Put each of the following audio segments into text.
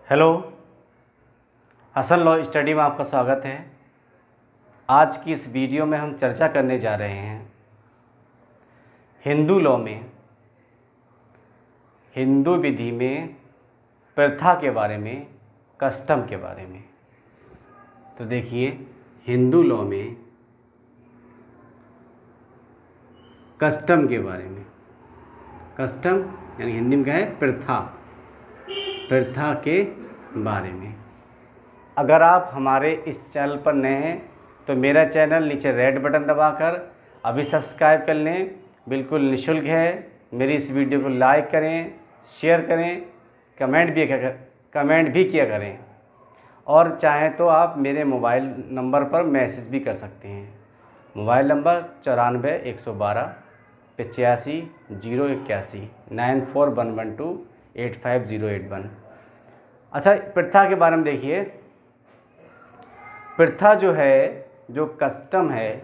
Hello, असल law study में आपका स्वागत है। आज की इस वीडियो में हम चर्चा करने जा रहे हैं हिंदू लॉ में, हिंदू विधि में प्रथा के बारे में, कस्टम के बारे में। तो देखिए, हिंदू लॉ में कस्टम के बारे में, कस्टम यानी हिंदी में क्या है, प्रथा, प्रथा के बारे में। अगर आप हमारे इस चैनल पर नए हैं तो मेरा चैनल नीचे रेड बटन दबाकर अभी सब्सक्राइब कर लें, बिल्कुल निःशुल्क है। मेरी इस वीडियो को लाइक करें, शेयर करें, कमेंट भी किया करें, और चाहें तो आप मेरे मोबाइल नंबर पर मैसेज भी कर सकते हैं। Mobile number 94 112 85 081 9411285081। अच्छा, प्रथा के बारे में देखिए। प्रथा जो है, जो कस्टम है,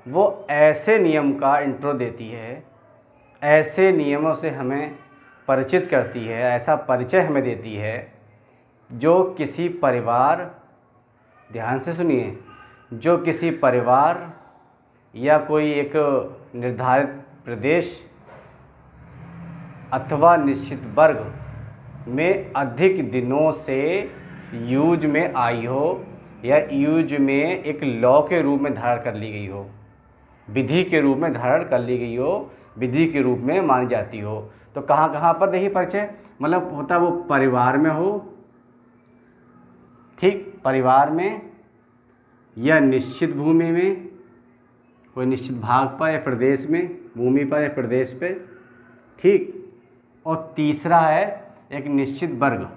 वो ऐसे नियम का इंट्रो देती है, ऐसे नियमों से हमें परिचित करती है, ऐसा परिचय हमें देती है जो किसी परिवार, ध्यान से सुनिए, जो किसी परिवार या कोई एक निर्धारित प्रदेश अथवा निश्चित वर्ग में अधिक दिनों से यूज में आई हो या यूज में एक लॉ के रूप में धारण कर ली गई हो, विधि के रूप में धारण कर ली गई हो, विधि के रूप में मानी जाती हो। तो कहाँ कहाँ पर देखिए परिचय, मतलब होता है वो परिवार में हो, ठीक, परिवार में या निश्चित भूमि में, कोई निश्चित भाग पर या प्रदेश में, भूमि पर या प्रदेश पे, ठीक। और तीसरा है एक निश्चित वर्ग,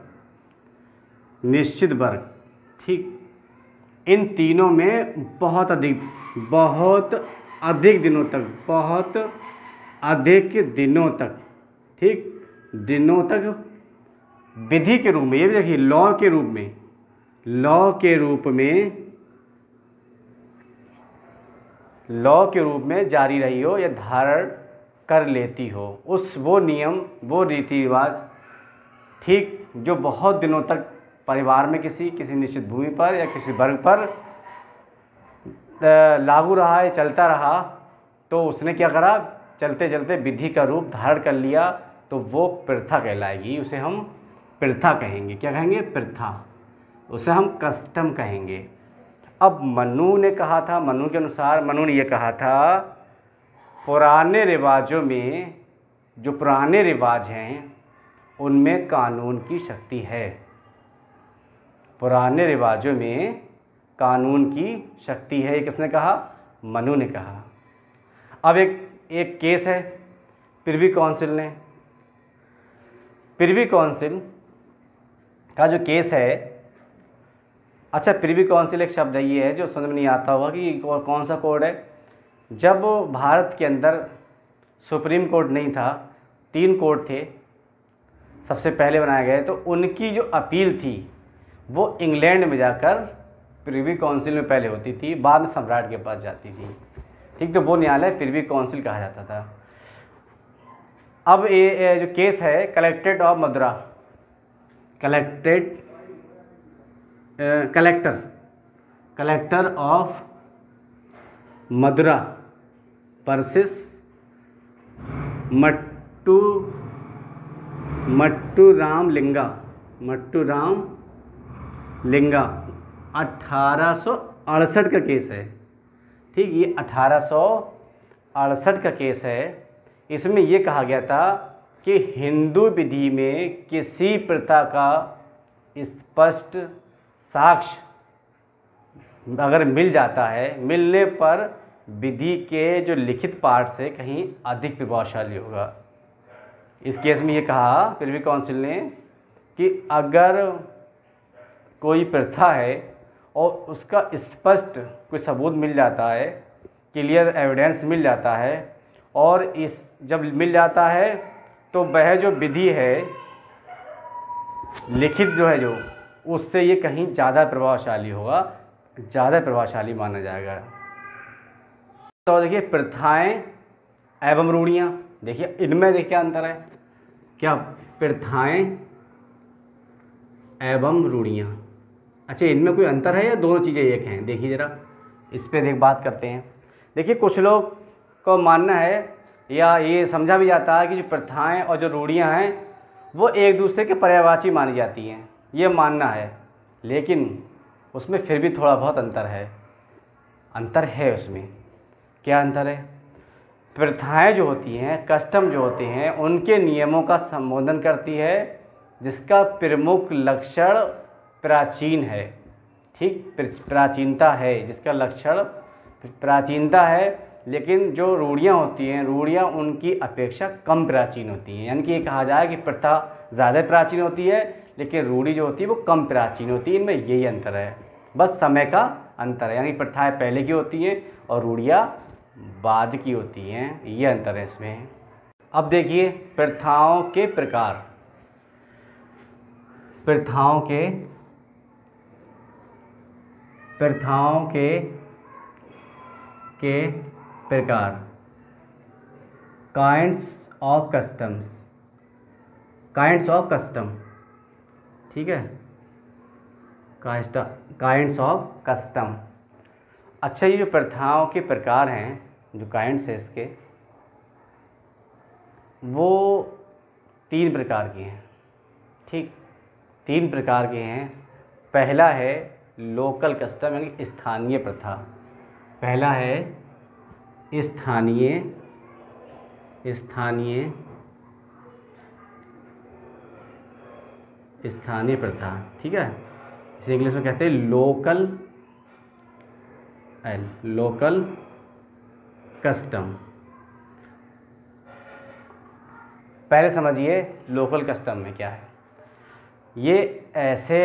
निश्चित वर्ग, ठीक। इन तीनों में बहुत अधिक दिनों तक, बहुत अधिक दिनों तक, ठीक, दिनों तक विधि के रूप में, ये भी देखिए लॉ के रूप में, लॉ के रूप में जारी रही हो या धारण कर लेती हो। वो नियम, वो रीति रिवाज, ठीक, जो बहुत दिनों तक परिवार में किसी निश्चित भूमि पर या किसी वर्ग पर लागू रहा है, चलता रहा, तो उसने क्या करा, चलते चलते विधि का रूप धारण कर लिया, तो वो प्रथा कहलाएगी। उसे हम प्रथा कहेंगे। क्या कहेंगे? प्रथा। उसे हम कस्टम कहेंगे। अब मनु ने कहा था, मनु के अनुसार मनु ने ये कहा था, पुराने रिवाजों में, जो पुराने रिवाज हैं उनमें कानून की शक्ति है। पुराने रिवाजों में कानून की शक्ति है। ये किसने कहा? मनु ने कहा। अब एक केस है प्रिवी काउंसिल ने, प्रिवी काउंसिल का जो केस है, अच्छा, प्रिवी काउंसिल एक शब्द है, ये है जो समझ में नहीं आता होगा कि कौन सा कोड है। जब भारत के अंदर सुप्रीम कोर्ट नहीं था, 3 कोर्ट थे सबसे पहले बनाए गए, तो उनकी जो अपील थी वो इंग्लैंड में जाकर प्रिवी काउंसिल में पहले होती थी, बाद में सम्राट के पास जाती थी, ठीक। तो वो न्यायालय प्रिवी काउंसिल कहा जाता था। अब ये जो केस है collector of Madura versus Mootoo Ramalinga 1868 का केस है, ठीक। ये 1868 का केस है। इसमें ये कहा गया था कि हिंदू विधि में किसी प्रथा का स्पष्ट साक्ष्य अगर मिल जाता है, मिलने पर विधि के जो लिखित पाठ से कहीं अधिक प्रभावशाली होगा। इस केस में ये कहा प्रिवी काउंसिल ने कि अगर कोई प्रथा है और उसका स्पष्ट कोई सबूत मिल जाता है, क्लियर एविडेंस मिल जाता है, और जब मिल जाता है तो वह जो विधि है लिखित जो है, जो उससे ये कहीं ज़्यादा प्रभावशाली होगा, ज़्यादा प्रभावशाली माना जाएगा। तो देखिए, प्रथाएं एवं रूढ़ियाँ, देखिए इनमें देखिए अंतर है क्या? प्रथाएं एवं रूढ़ियाँ। अच्छा, इनमें कोई अंतर है या दोनों चीज़ें एक हैं? देखिए ज़रा, इस पर बात करते हैं। देखिए, कुछ लोग को मानना है या ये समझा भी जाता है कि जो प्रथाएं और जो रूढ़ियाँ हैं वो एक दूसरे के पर्यायवाची मानी जाती हैं, ये मानना है। लेकिन उसमें फिर भी थोड़ा बहुत अंतर है उसमें। क्या अंतर है? प्रथाएं जो होती हैं, कस्टम जो होते हैं, उनके नियमों का संबोधन करती है जिसका प्रमुख लक्षण प्राचीन है। ठीक, प्राचीनता है, जिसका लक्षण प्राचीनता है। लेकिन जो रूढ़ियाँ होती हैं, रूढ़ियाँ उनकी अपेक्षा कम प्राचीन होती हैं। यानी कि ये कहा जाए कि प्रथा ज़्यादा प्राचीन होती है लेकिन रूढ़ी जो होती है वो कम प्राचीन होती है। इनमें यही अंतर है, बस समय का अंतर है। यानी प्रथाएं पहले की होती हैं और रूढ़ियाँ बाद की होती हैं, ये अंतर है इसमें। अब देखिए, प्रथाओं के प्रकार। प्रथाओं के प्रकार, काइंड्स ऑफ कस्टम। ठीक है, काइंड्स ऑफ कस्टम। अच्छा, ये जो प्रथाओं के प्रकार हैं, जो काइंड्स है इसके, वो 3 प्रकार के हैं। ठीक, 3 प्रकार के हैं। पहला है लोकल कस्टम, यानी स्थानीय प्रथा। पहला है स्थानीय प्रथा। ठीक है, इसे इंग्लिश में कहते हैं लोकल कस्टम। पहले समझिए लोकल कस्टम में क्या है। ये ऐसे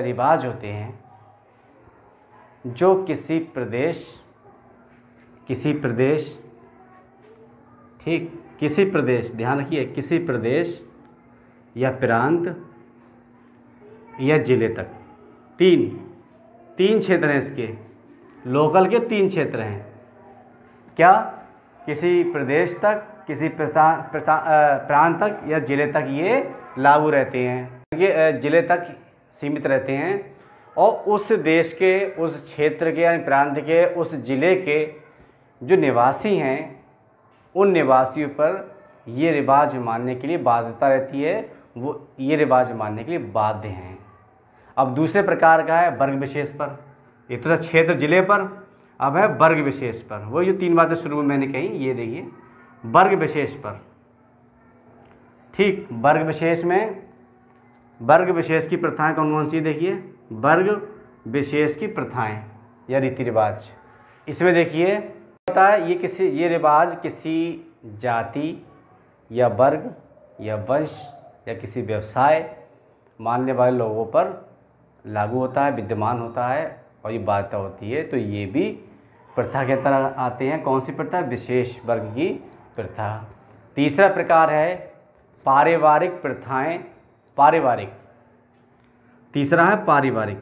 रिवाज होते हैं जो किसी प्रदेश, ठीक, किसी प्रदेश, ध्यान रखिए, किसी प्रदेश या प्रांत या जिले तक, तीन क्षेत्र हैं इसके। लोकल के 3 क्षेत्र हैं। क्या? किसी प्रदेश तक, किसी प्रांत तक या जिले तक ये लागू रहते हैं। ये जिले तक सीमित रहते हैं और उस देश के, उस क्षेत्र के यानी प्रांत के, उस जिले के जो निवासी हैं उन निवासियों पर ये रिवाज मानने के लिए बाध्यता रहती है, वो ये रिवाज मानने के लिए बाध्य हैं। अब दूसरे प्रकार का है वर्ग विशेष पर। ये तो था क्षेत्र जिले पर, अब है वर्ग विशेष पर। वो जो 3 बातें शुरू में मैंने कही, ये देखिए वर्ग विशेष पर। ठीक, वर्ग विशेष में, वर्ग विशेष की प्रथाएं कौन कौन सी, देखिए वर्ग विशेष की प्रथाएं या रीति रिवाज। इसमें देखिए होता है ये रिवाज किसी जाति या वर्ग या वंश या किसी व्यवसाय मानने वाले लोगों पर लागू होता है, विद्यमान होता है और ये बाध्यता होती है। तो ये भी प्रथा के तरह आते हैं। कौन सी प्रथा? विशेष वर्ग की प्रथा। तीसरा प्रकार है पारिवारिक प्रथाएं। पारिवारिक, तीसरा है पारिवारिक।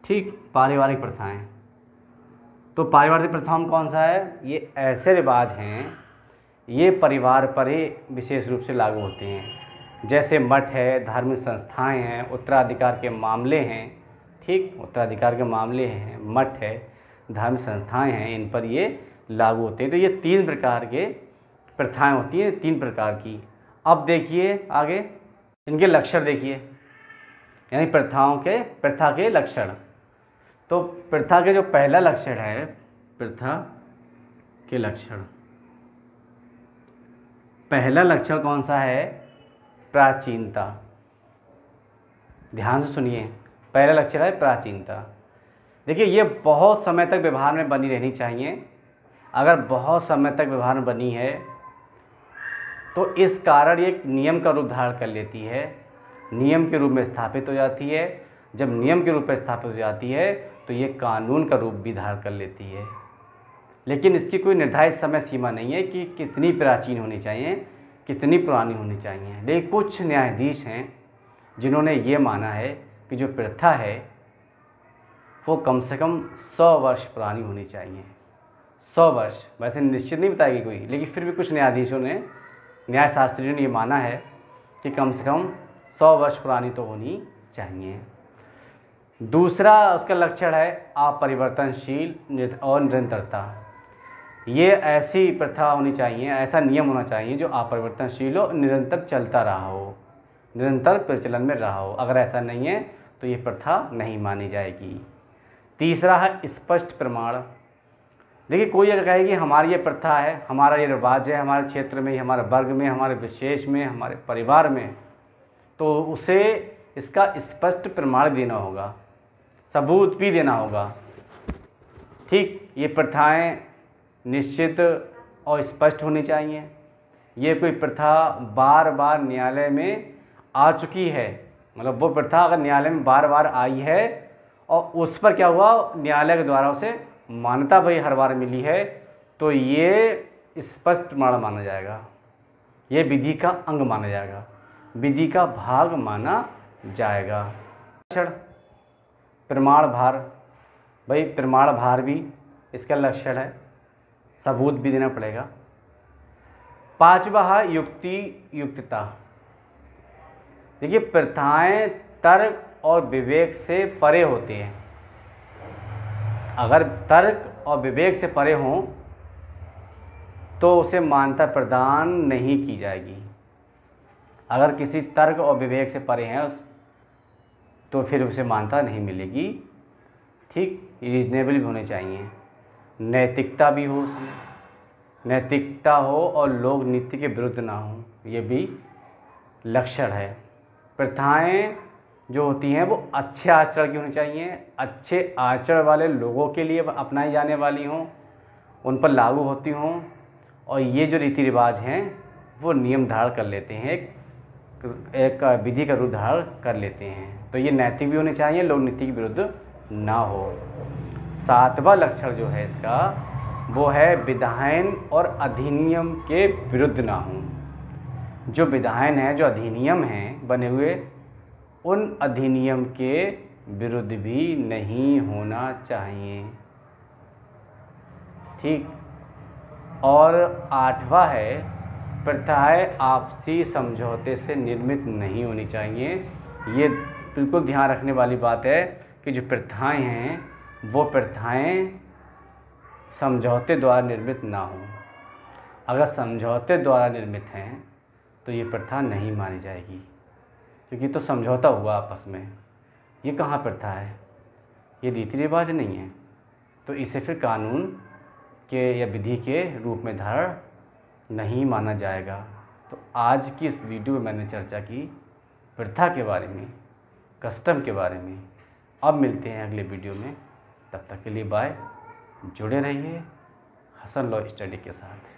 ठीक, पारिवारिक प्रथाएं। तो पारिवारिक प्रथाओं कौन सा है? ये ऐसे रिवाज हैं, ये परिवार पर ही विशेष रूप से लागू होते हैं। जैसे मठ है, धार्मिक संस्थाएं हैं, उत्तराधिकार के मामले हैं। ठीक, उत्तराधिकार के मामले हैं, मठ है, धार्मिक संस्थाएं हैं, इन पर ये लागू होते हैं। तो ये 3 प्रकार के प्रथाएं होती हैं, 3 प्रकार की। अब देखिए आगे इनके लक्षण देखिए, यानी प्रथा के लक्षण। तो प्रथा के जो पहला लक्षण है, प्रथा के लक्षण, पहला लक्षण कौन सा है? प्राचीनता। ध्यान से सुनिए, पहला लक्षण है प्राचीनता। देखिए, ये बहुत समय तक व्यवहार में बनी रहनी चाहिए। अगर बहुत समय तक व्यवहार में बनी है तो इस कारण ये एक नियम का रूप धारण कर लेती है, नियम के रूप में स्थापित हो जाती है। जब नियम के रूप में स्थापित हो जाती है तो ये कानून का रूप भी धारण कर लेती है। लेकिन इसकी कोई निर्धारित समय सीमा नहीं है कि कितनी प्राचीन होनी चाहिए, कितनी पुरानी होनी चाहिए। लेकिन कुछ न्यायाधीश हैं जिन्होंने ये माना है कि जो प्रथा है वो कम से कम 100 वर्ष पुरानी होनी चाहिए। 100 वर्ष, वैसे निश्चित नहीं बताएगी कोई, लेकिन फिर भी कुछ न्यायाधीशों ने, न्यायशास्त्रियों ने ये माना है कि कम से कम 100 वर्ष पुरानी तो होनी चाहिए। दूसरा उसका लक्षण है अपरिवर्तनशील और निरंतरता। ये ऐसी प्रथा होनी चाहिए, ऐसा नियम होना चाहिए जो अपरिवर्तनशील हो, निरंतर चलता रहा हो, निरंतर प्रचलन में रहा हो। अगर ऐसा नहीं है तो ये प्रथा नहीं मानी जाएगी। तीसरा है स्पष्ट प्रमाण। देखिए, कोई अगर कहे कि हमारी ये प्रथा है, हमारा ये रिवाज है, हमारे क्षेत्र में, हमारे वर्ग में, हमारे विशेष में, हमारे परिवार में, तो उसे इसका स्पष्ट प्रमाण देना होगा, सबूत भी देना होगा। ठीक, ये प्रथाएं निश्चित और स्पष्ट होनी चाहिए। ये कोई प्रथा बार बार न्यायालय में आ चुकी है, मतलब वो प्रथा अगर न्यायालय में बार बार आई है और उस पर क्या हुआ, न्यायालय के द्वारा उसे मान्यता भाई हर बार मिली है, तो ये स्पष्ट प्रमाण माना जाएगा, ये विधि का अंग माना जाएगा, विधि का भाग माना जाएगा। लक्षण प्रमाण भार। भाई प्रमाण भार भी इसका लक्षण है, सबूत भी देना पड़ेगा। पांचवा है युक्ति युक्तता। देखिए, प्रथाएं तर्क और विवेक से परे होती हैं। अगर तर्क और विवेक से परे हों तो उसे मान्यता प्रदान नहीं की जाएगी। अगर किसी तर्क और विवेक से परे हैं तो फिर उसे मान्यता नहीं मिलेगी। ठीक, रीजनेबल भी होने चाहिए, नैतिकता भी हो उसमें, नैतिकता हो और लोक नीति के विरुद्ध ना हो, ये भी लक्षण है। प्रथाएं जो होती हैं वो अच्छे आचरण की होनी चाहिए, अच्छे आचरण वाले लोगों के लिए अपनाई जाने वाली हों, उन पर लागू होती हों, और ये जो रीति रिवाज हैं वो नियम धारण कर लेते हैं, एक विधि का रूप धारण कर लेते हैं। तो ये नैतिक भी होने चाहिए, लोक नीति के विरुद्ध ना हो। सातवां लक्षण जो है इसका वो है विधायन और अधिनियम के विरुद्ध ना हो। जो विधायन है, जो अधिनियम हैं बने हुए, उन अधिनियम के विरुद्ध भी नहीं होना चाहिए। ठीक, और आठवां है प्रथाएं आपसी समझौते से निर्मित नहीं होनी चाहिए। ये बिल्कुल ध्यान रखने वाली बात है कि जो प्रथाएं हैं वो प्रथाएं समझौते द्वारा निर्मित ना हो। अगर समझौते द्वारा निर्मित हैं तो ये प्रथा नहीं मानी जाएगी, क्योंकि तो समझौता हुआ आपस में। ये कहाँ प्रथा है, ये रीति रिवाज नहीं है, तो इसे फिर कानून के या विधि के रूप में धारण नहीं माना जाएगा। तो आज की इस वीडियो में मैंने चर्चा की प्रथा के बारे में, कस्टम के बारे में। अब मिलते हैं अगले वीडियो में, तब तक के लिए बाय। जुड़े रहिए हसन लॉ स्टडी के साथ।